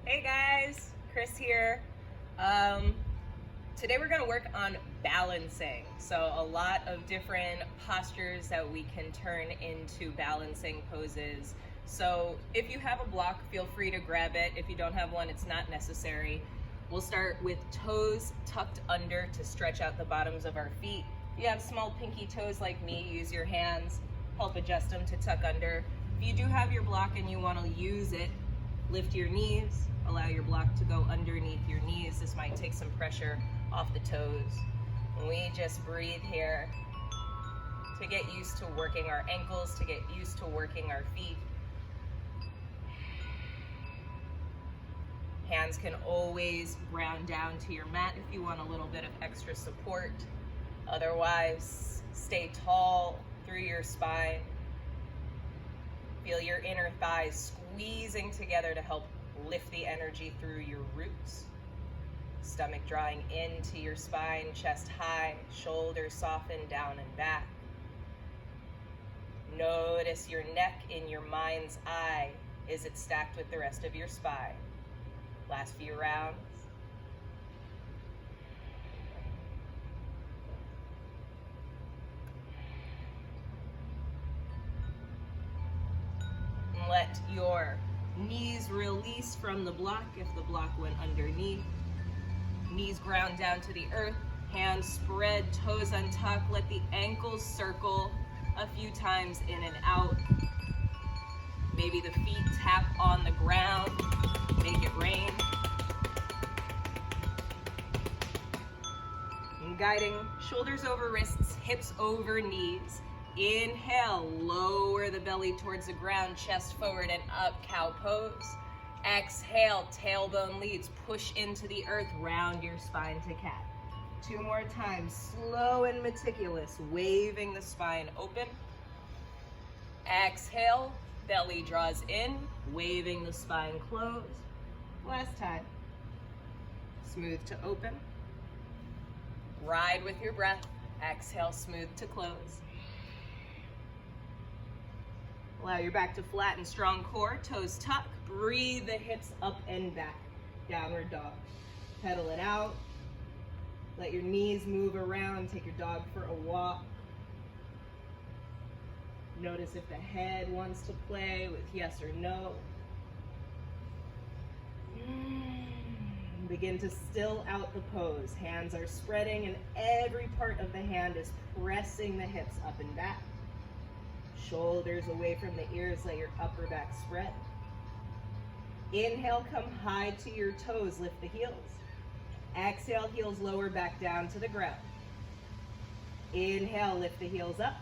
Hey guys, Kris here. Today we're going to work on balancing. So a lot of different postures that we can turn into balancing poses. So if you have a block, feel free to grab it. If you don't have one, it's not necessary. We'll start with toes tucked under to stretch out the bottoms of our feet. If you have small pinky toes like me, use your hands, help adjust them to tuck under. If you do have your block and you want to use it, lift your knees, allow your block to go underneath your knees. This might take some pressure off the toes. And we just breathe here to get used to working our ankles, to get used to working our feet. Hands can always ground down to your mat if you want a little bit of extra support. Otherwise, stay tall through your spine. Feel your inner thighs squeezing together to help lift the energy through your roots. Stomach drawing into your spine, chest high, shoulders soften down and back. Notice your neck in your mind's eye. Is it stacked with the rest of your spine? Last few rounds. Let your knees release from the block if the block went underneath. Knees ground down to the earth, hands spread, toes untucked. Let the ankles circle a few times in and out. Maybe the feet tap on the ground. Make it rain. And guiding shoulders over wrists, hips over knees. Inhale, lower the belly towards the ground, chest forward and up, cow pose. Exhale, tailbone leads, push into the earth, round your spine to cat. 2 more times, slow and meticulous, waving the spine open. Exhale, belly draws in, waving the spine closed. Last time. Smooth to open. Ride with your breath. Exhale, smooth to close. Allow your back to flatten, strong core, toes tuck. Breathe the hips up and back. Downward dog. Pedal it out. Let your knees move around. Take your dog for a walk. Notice if the head wants to play with yes or no. Begin to still out the pose. Hands are spreading and every part of the hand is pressing the hips up and back. Shoulders away from the ears, let your upper back spread. Inhale, come high to your toes, lift the heels. Exhale, heels lower back down to the ground. Inhale, lift the heels up.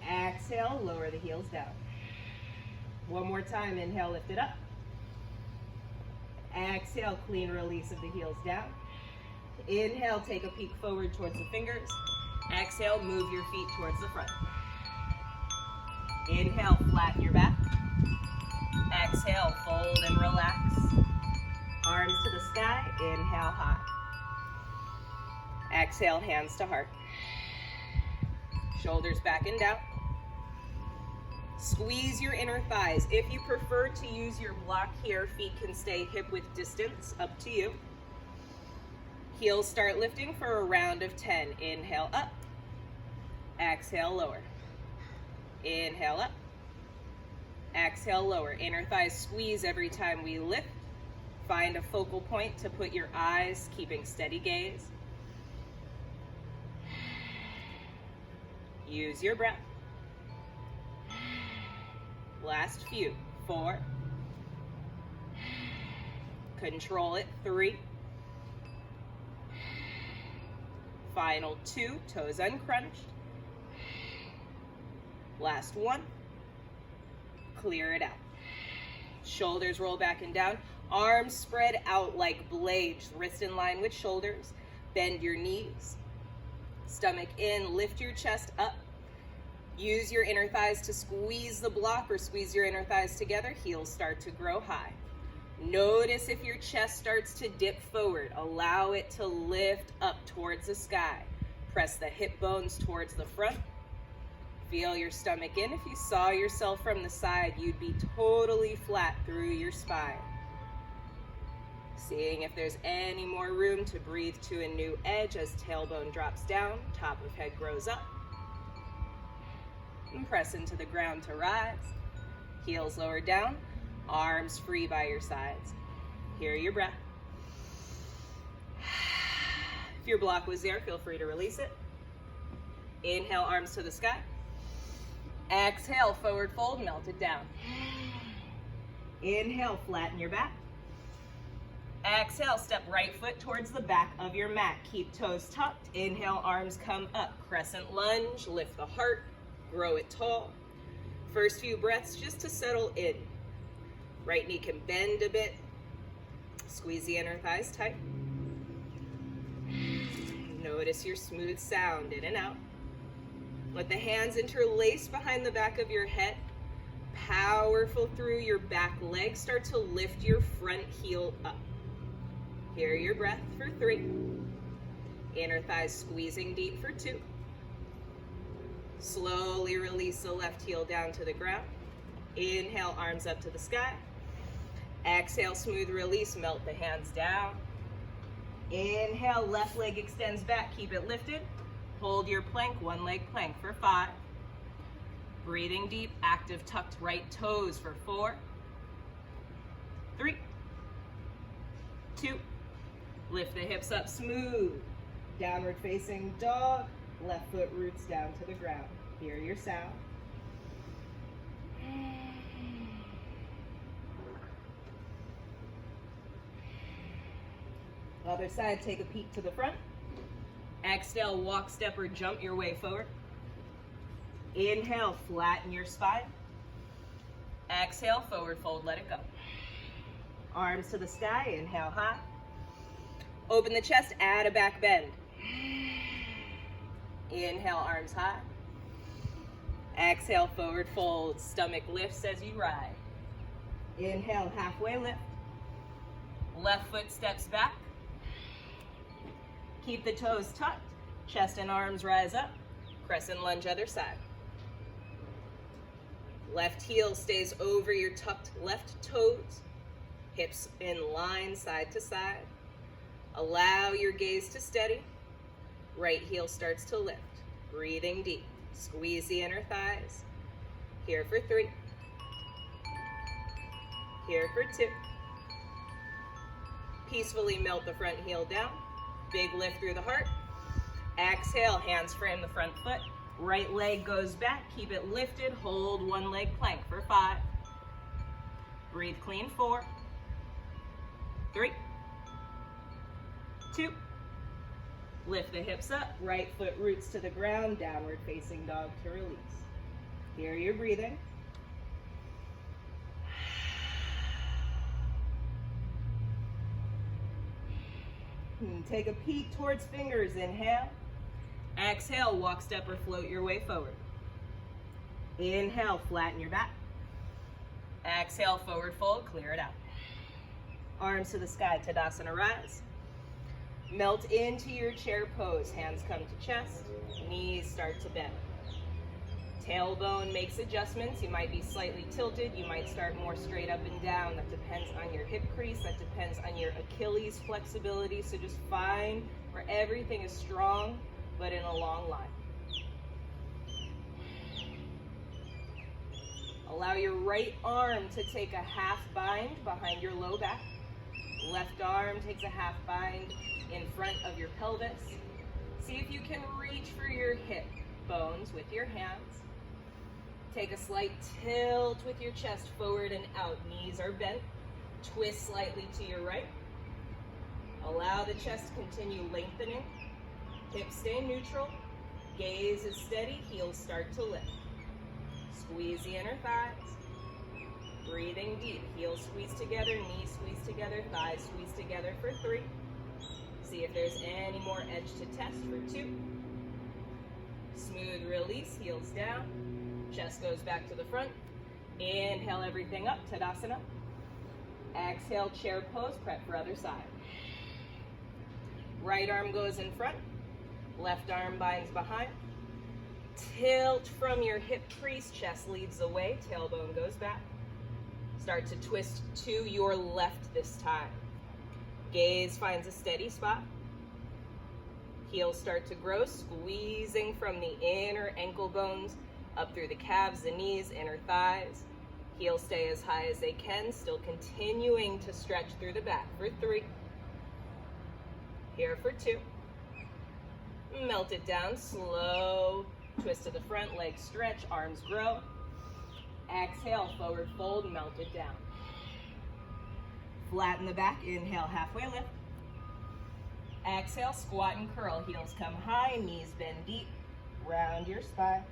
Exhale, lower the heels down. One more time, inhale, lift it up. Exhale, clean release of the heels down. Inhale, take a peek forward towards the fingers. Exhale, move your feet towards the front. Inhale, flatten your back. Exhale, fold and relax. Arms to the sky, inhale high. Exhale, hands to heart. Shoulders back and down. Squeeze your inner thighs. If you prefer to use your block here, feet can stay hip width distance, up to you. Heels start lifting for a round of 10. Inhale up. Exhale, lower. Inhale up. Exhale, lower. Inner thighs squeeze every time we lift. Find a focal point to put your eyes, keeping steady gaze. Use your breath. Last few. 4. Control it. 3. Final 2. Toes uncrunched. Last 1. Clear it out. Shoulders roll back and down. Arms spread out like blades. Wrist in line with shoulders. Bend your knees. Stomach in. Lift your chest up. Use your inner thighs to squeeze the block or squeeze your inner thighs together. Heels start to grow high. Notice if your chest starts to dip forward. Allow it to lift up towards the sky. Press the hip bones towards the front. Feel your stomach in. If you saw yourself from the side, you'd be totally flat through your spine. Seeing if there's any more room to breathe to a new edge as tailbone drops down, top of head grows up. And press into the ground to rise. Heels lower down, arms free by your sides. Hear your breath. If your block was there, feel free to release it. Inhale, arms to the sky. Exhale, forward fold, melt it down. Inhale, flatten your back. Exhale, step right foot towards the back of your mat. Keep toes tucked. Inhale, arms come up. Crescent lunge, lift the heart, grow it tall. First few breaths just to settle in. Right knee can bend a bit. Squeeze the inner thighs tight. Notice your smooth sound in and out. Let the hands interlace behind the back of your head. Powerful through your back leg. Start to lift your front heel up. Hear your breath for 3. Inner thighs squeezing deep for 2. Slowly release the left heel down to the ground. Inhale, arms up to the sky. Exhale, smooth release, melt the hands down. Inhale, left leg extends back, keep it lifted. Hold your plank, one leg plank for 5. Breathing deep, active tucked right toes for 4, 3, 2. Lift the hips up smooth. Downward facing dog. Left foot roots down to the ground. Hear your sound. Other side, take a peek to the front. Exhale, walk, step, or jump your way forward. Inhale, flatten your spine. Exhale, forward fold, let it go. Arms to the sky, inhale high. Open the chest, add a back bend. Inhale, arms high. Exhale, forward fold, stomach lifts as you ride. Inhale, halfway lift. Left foot steps back. Keep the toes tucked. Chest and arms rise up. Crescent lunge, other side. Left heel stays over your tucked left toes. Hips in line, side to side. Allow your gaze to steady. Right heel starts to lift. Breathing deep. Squeeze the inner thighs. Here for 3. Here for 2. Peacefully melt the front heel down. Big lift through the heart. Exhale, hands frame the front foot. Right leg goes back. Keep it lifted. Hold one leg plank for 5. Breathe clean. 4, 3, 2. Lift the hips up. Right foot roots to the ground. Downward facing dog to release. Hear your breathing. Take a peek towards fingers. Inhale. Exhale, walk, step, or float your way forward. Inhale, flatten your back. Exhale, forward fold, clear it out. Arms to the sky, Tadasana rise. Melt into your chair pose. Hands come to chest, knees start to bend. Tailbone makes adjustments. You might be slightly tilted. You might start more straight up and down. That depends on your hip crease. That depends on your Achilles flexibility. So just find where everything is strong, but in a long line. Allow your right arm to take a half bind behind your low back. Left arm takes a half bind in front of your pelvis. See if you can reach for your hip bones with your hands. Take a slight tilt with your chest forward and out. Knees are bent. Twist slightly to your right. Allow the chest to continue lengthening. Hips stay neutral. Gaze is steady. Heels start to lift. Squeeze the inner thighs. Breathing deep. Heels squeeze together. Knees squeeze together. Thighs squeeze together for 3. See if there's any more edge to test for 2. Smooth release. Heels down. Chest goes back to the front. Inhale everything up. Tadasana. Exhale, chair pose. Prep for other side. Right arm goes in front. Left arm binds behind. Tilt from your hip crease. Chest leads the way. Tailbone goes back. Start to twist to your left this time. Gaze finds a steady spot. Heels start to grow, squeezing from the inner ankle bones up through the calves, the knees, inner thighs. Heels stay as high as they can, still continuing to stretch through the back for 3. Here for 2. Melt it down, slow twist to the front, legs stretch, arms grow. Exhale, forward fold, melt it down. Flatten the back, inhale, halfway lift. Exhale, squat and curl, heels come high, knees bend deep, round your spine.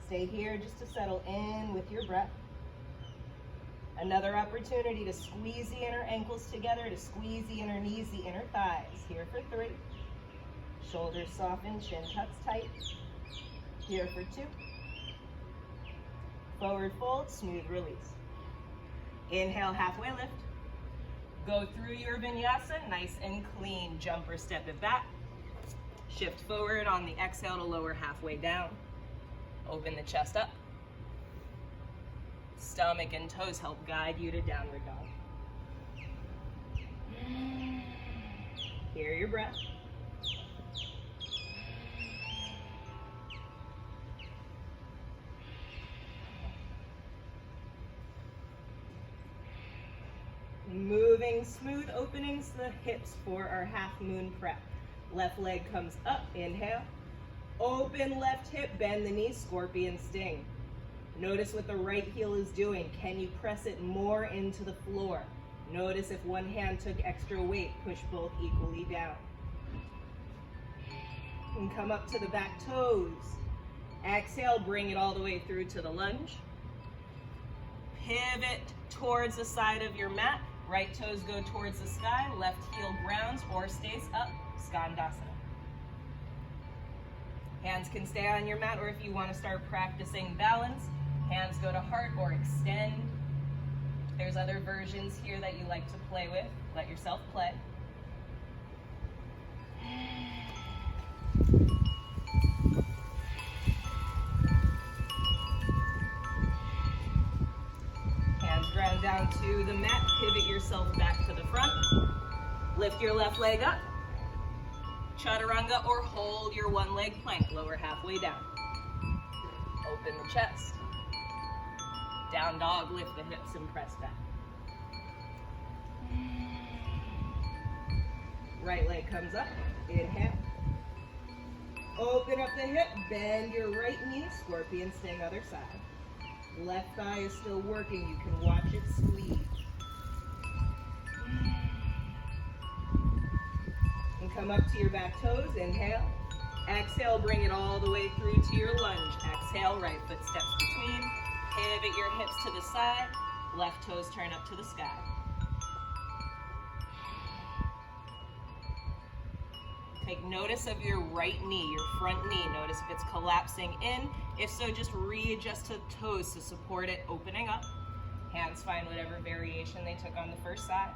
Stay here just to settle in with your breath. Another opportunity to squeeze the inner ankles together, to squeeze the inner knees, the inner thighs. Here for 3. Shoulders soften, chin tucks tight. Here for 2. Forward fold, smooth release. Inhale, halfway lift. Go through your vinyasa, nice and clean. Jump or step it back. Shift forward on the exhale to lower halfway down. Open the chest up. Stomach and toes help guide you to downward dog. Hear your breath. Moving smooth openings to the hips for our half moon prep. Left leg comes up, inhale. Open left hip, bend the knee, scorpion sting. Notice what the right heel is doing. Can you press it more into the floor? Notice if one hand took extra weight, push both equally down. And come up to the back toes. Exhale, bring it all the way through to the lunge. Pivot towards the side of your mat. Right toes go towards the sky, left heel grounds or stays up, Skandasana. Hands can stay on your mat, or if you want to start practicing balance, hands go to heart or extend. There's other versions here that you like to play with. Let yourself play. Hands ground down to the mat. Pivot yourself back to the front. Lift your left leg up. Chaturanga, or hold your one leg plank, lower halfway down. Open the chest. Down dog, lift the hips and press back. Right leg comes up, inhale. Open up the hip, bend your right knee, scorpion sting other side. Left thigh is still working, you can watch it squeeze. And come up to your back toes, inhale. Exhale, bring it all the way through to your lunge. Exhale, right foot steps between. Pivot your hips to the side. Left toes turn up to the sky. Take notice of your right knee, your front knee. Notice if it's collapsing in. If so, just readjust to the toes to support it opening up. Hands find whatever variation they took on the first side.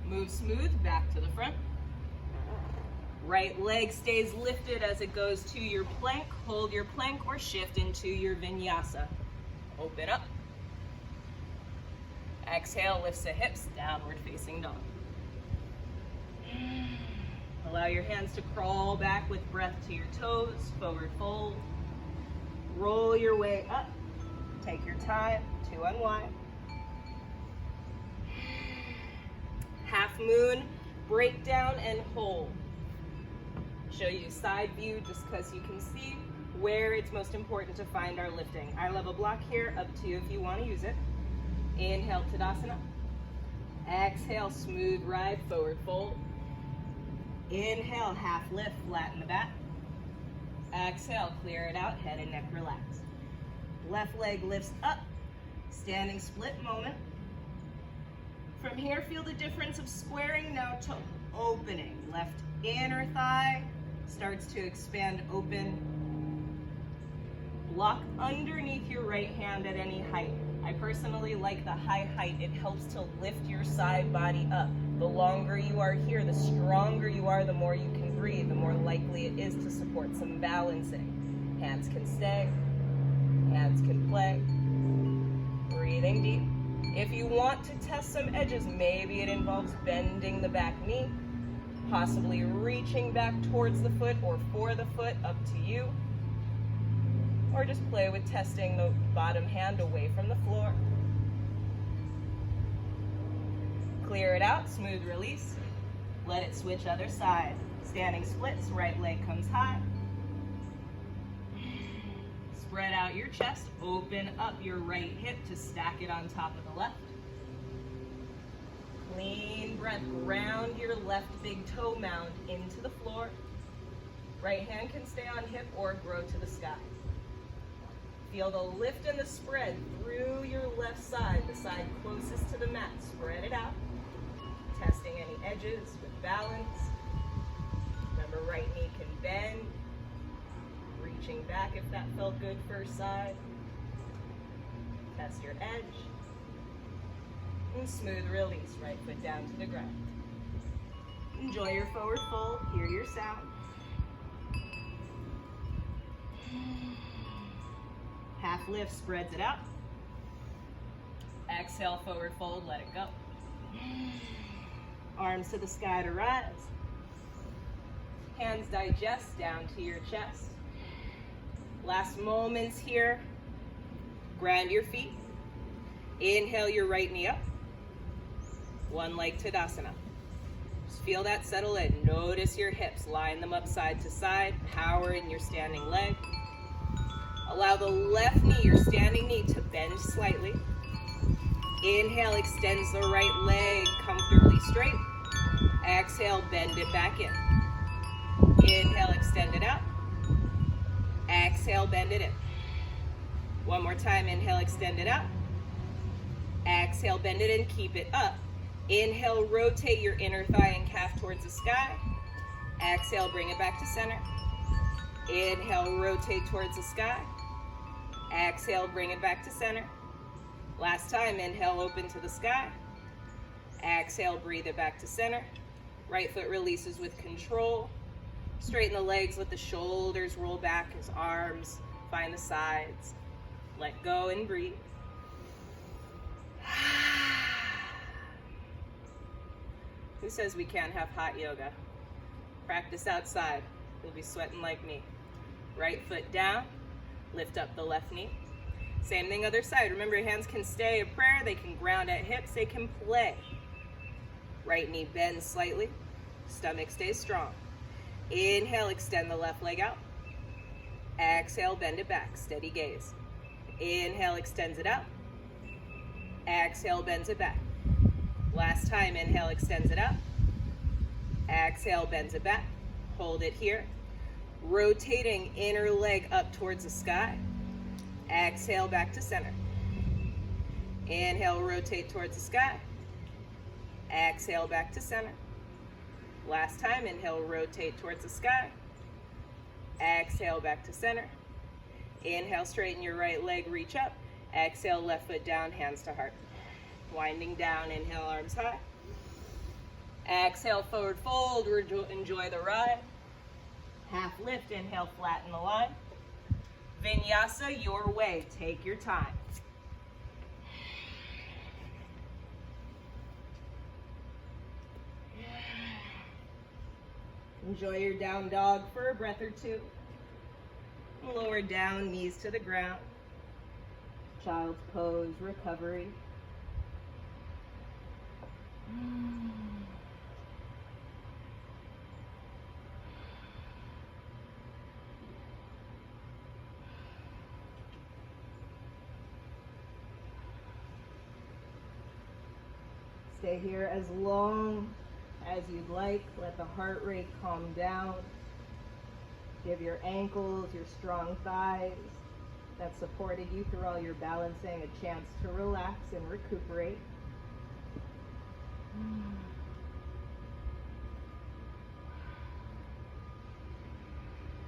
Move smooth, back to the front. Right leg stays lifted as it goes to your plank. Hold your plank or shift into your vinyasa. Open up. Exhale, lifts the hips, downward facing dog. Allow your hands to crawl back with breath to your toes, forward fold. Roll your way up. Take your time to unwind. Half moon, break down and hold. Show you side view just because you can see where it's most important to find our lifting. I love a block here, up to you if you want to use it. Inhale, Tadasana. Exhale, smooth ride, forward fold. Inhale, half lift, flatten the back. Exhale, clear it out, head and neck relax. Left leg lifts up, standing split moment. From here, feel the difference of squaring now to opening. Left inner thigh starts to expand open. Block underneath your right hand at any height. I personally like the high height. It helps to lift your side body up. The longer you are here, the stronger you are, the more you can breathe, the more likely it is to support some balancing. Hands can stay, hands can play. Breathing deep. If you want to test some edges, maybe it involves bending the back knee, possibly reaching back towards the foot or for the foot, up to you. Or just play with testing the bottom hand away from the floor. Clear it out, smooth release. Let it switch other side. Standing splits, right leg comes high. Spread out your chest, open up your right hip to stack it on top of the left. Clean breath, ground your left big toe mound into the floor. Right hand can stay on hip or grow to the sky. Feel the lift and the spread through your left side, the side closest to the mat. Spread it out, testing any edges with balance. Remember, right knee can bend. Reaching back if that felt good first side. Test your edge. And smooth release, right foot down to the ground. Enjoy your forward fold, hear your sound. Half lift, spreads it out. Exhale, forward fold, let it go. Arms to the sky to rise. Hands digest down to your chest. Last moments here. Ground your feet. Inhale your right knee up. One leg Tadasana. Just feel that settle in. Notice your hips. Line them up side to side. Power in your standing leg. Allow the left knee, your standing knee, to bend slightly. Inhale, extends the right leg comfortably straight. Exhale, bend it back in. Inhale, extend it out. Exhale, bend it in. One more time, inhale, extend it out. Exhale, bend it in, keep it up. Inhale, rotate your inner thigh and calf towards the sky. Exhale, bring it back to center. Inhale, rotate towards the sky. Exhale, bring it back to center. Last time, inhale, open to the sky. Exhale, breathe it back to center. Right foot releases with control. Straighten the legs, let the shoulders roll back as arms find the sides. Let go and breathe. Who says we can't have hot yoga? Practice outside. You'll be sweating like me. Right foot down, lift up the left knee. Same thing other side. Remember, your hands can stay a prayer, they can ground at hips, they can play. Right knee bends slightly, stomach stays strong. Inhale, extend the left leg out. Exhale, bend it back, steady gaze. Inhale, extends it out. Exhale, bends it back. Last time, inhale, extends it out. Exhale, bends it back. Hold it here. Rotating inner leg up towards the sky. Exhale, back to center. Inhale, rotate towards the sky. Exhale, back to center. Last time, inhale, rotate towards the sky. Exhale, back to center. Inhale, straighten your right leg, reach up. Exhale, left foot down, hands to heart. Winding down, inhale, arms high. Exhale, forward fold, enjoy the ride. Half lift, inhale, flatten the line. Vinyasa, your way, take your time. Enjoy your down dog for a breath or two. Lower down, knees to the ground. Child's pose, recovery. Stay here as long as you'd like. Let the heart rate calm down. Give your ankles, your strong thighs that supported you through all your balancing a chance to relax and recuperate.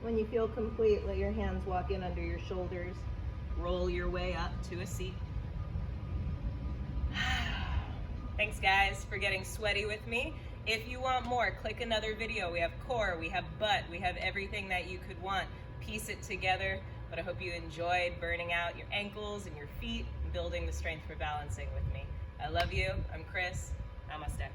When you feel complete, let your hands walk in under your shoulders. Roll your way up to a seat. Thanks guys for getting sweaty with me. If you want more, click another video. We have core, we have butt, we have everything that you could want. Piece it together. But I hope you enjoyed burning out your ankles and your feet and building the strength for balancing with me. I love you. I'm Kris. Namaste.